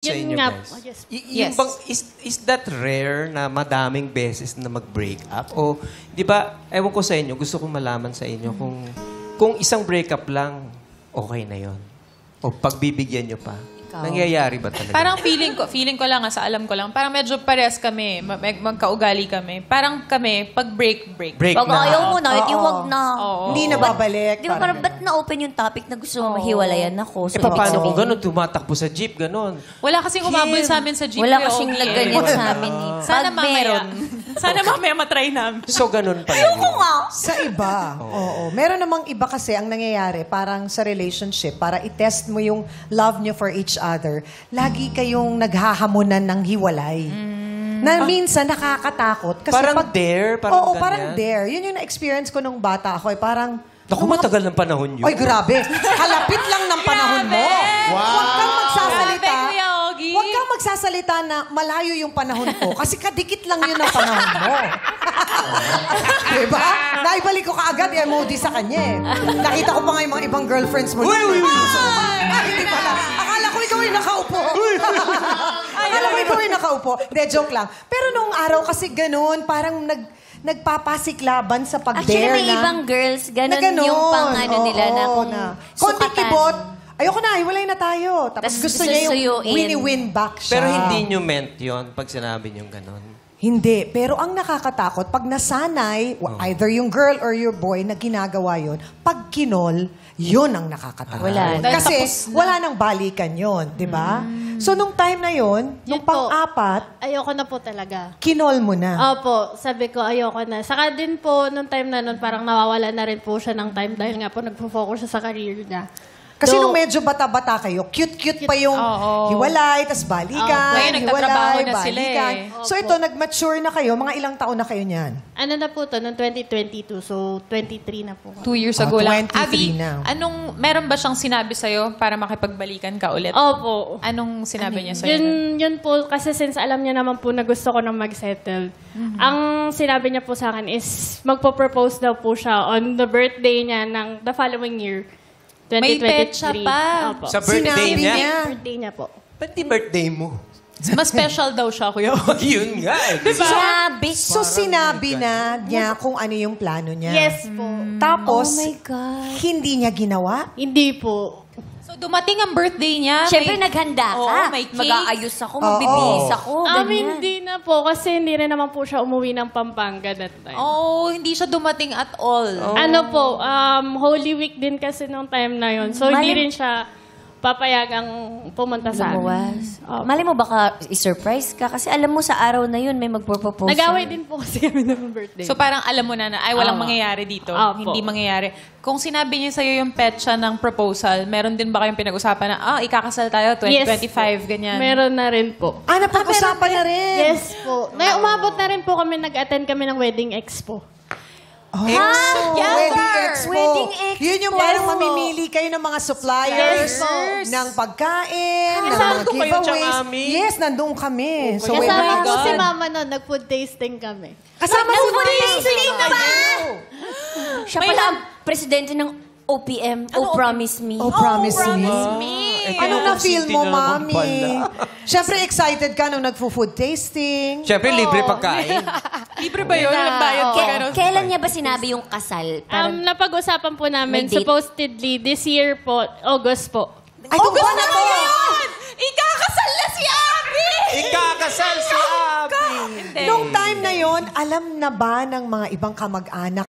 sa Yun inyo, nga guys. po, yes. Yung bang, is that rare na madaming beses na mag-break up? O, di ba, ewan ko sa inyo, gusto kong malaman sa inyo kung isang breakup lang, okay na yon. O pagbibigyan nyo pa. Nangyayari ba talaga? Parang feeling ko lang, sa alam ko lang, parang medyo pares kami, magkaugali kami. Parang kami, pag break. Break Pag na. ayaw mo na, iwag na. Oo. Hindi na babalik. Di ba parang ba't na-open yung topic na gusto mo mahiwalayan ako? So, Paano kung gano'n, tumatakbo sa jeep, gano'n? Wala kasing umabol sa amin sa jeep. Wala kasing nagganyan sa amin. Sana Pag mamaya. meron. Sana mamaya matry namin. So, gano'n pala. Ayoko nga. Sa iba. Oo. Meron namang iba kasi ang nangyayari, parang sa relationship, para i-test mo yung love nyo for each other, lagi kayong naghahamunan ng hiwalay. Na minsan nakakatakot. Kasi Parang dare? Parang Oo, ganyan? parang dare. Yun yung na-experience ko nung bata ako. Parang, Naku, matagal ng panahon yun. Ay, grabe. Kalapit lang ng panahon mo. Huwag kang magsasalita. Grabe, Kuya Ogie. Huwag kang magsasalita na malayo yung panahon ko. Kasi kadikit lang yun ang panahon mo. Diba? Naibalik ko kaagad yung MOD sa kanya eh. Nakita ko pa nga yung mga ibang girlfriends mo. Uy! Hindi pala. Akala ko ikaw ay nakaupo. Akala ko ikaw ay nakaupo. Hindi, joke lang. Pero nung araw kasi ganun, parang nagpapasiklaban sa pag-dare Actually, may na. ibang girls, ganun Na ganun. yung pang-ano nila na Oo, kung konting sukatan. kibot, ayoko na, hiwalay na tayo. Tapos Tas gusto niya yung suyuin. wini-win back siya. Pero hindi nyo meant yun pag sinabi nyo gano'n. Hindi. Pero ang nakakatakot, pag nasanay, either yung girl or your boy na ginagawa yun, pag kinol, yun ang nakakatakot. Wala. Kasi wala nang balikan yun, di ba? So, nung time na yun, nung Yun po. pang-apat, Ayoko na po talaga. kinol mo na. Opo, sabi ko ayoko na. Saka din po, nung time na nun, parang nawawala na rin po siya ng time dahil nga po nagpo-focus siya sa career niya. Kasi Though- nung medyo bata-bata kayo, cute-cute pa yung hiwalay, tas balikan, Ngayon, nagtatrabaho hiwalay, na sila balikan. eh. So ito, nag-mature na kayo. Mga ilang taon na kayo niyan? Ano na po to, noong 2022, so 23 na po. 2 years ago lang. 23 Abby, na. meron ba siyang sinabi sa'yo para makipagbalikan ka ulit? Opo. Anong sinabi niya sa'yo? Yun po, kasi since alam niya naman po na gusto ko nang mag-settle, ang sinabi niya po sa akin is magpo-propose daw po siya on the birthday niya ng the following year, 2023. May petsa pa. Opo. Sa birthday Sinabi niya? niya. Birthday niya po. Ba't di birthday mo? Mas special daw siya, Kuya. Yun nga eh. Sabi. So sinabi na niya kung ano yung plano niya. Yes po. Tapos, Oh my God. hindi niya ginawa? Hindi po. So, dumating ang birthday niya. Siyempre, naghanda ka. Oo, may cake. Mag-aayos ako, magbibihis ako, ganyan. Hindi na po, kasi hindi rin naman po siya umuwi ng Pampanga that time. Oh, hindi siya dumating at all. Ano po, Holy Week din kasi nung time na yon. So, hindi rin siya papayagang pumunta sa amin. Lumuwas. Opo. Mali mo baka i-surprise ka kasi alam mo sa araw na yun may magpo-propose. Nag-away sa'yo. din po kasi kami ng birthday. So, parang alam mo na ay walang Opo. mangyayari dito. Opo. Hindi mangyayari. Kung sinabi niya sa'yo yung petsa ng proposal, meron din ba kayong pinag-usapan na, ikakasal tayo, 2025, ganyan? Meron na rin po. Napag-usapan na rin. Yes po. Umabot na rin po kami, nag-attend kami ng wedding expo. Wedding Expo. Wedding Expo. Yun yung parang mamimili kayo ng mga suppliers, Yes, po. ng pagkain, ng Kasama mga ko kayo dyan, giveaways. Ami. Yes, nandun kami. So, Kasama ko God. si Mama noon, nag-food tasting kami. kasama mo ba Siya pala ang presidente ng OPM, Oh Promise Me. Oh, promise me. Anong na-feel mo, Mami? Siyempre, excited ka nung nagfo-food tasting. Siyempre, libre pagkain. Libre ba yun? Walang bayad ka, gano'n? Kailan niya ba sinabi yung kasal? Parang, Napag-usapan po namin, May date? supposedly, this year po, August po. Ay, August na to! Ikakasal na si Abby! Ikakasal si Abby! Nung time na yon, alam na ba ng mga ibang kamag-anak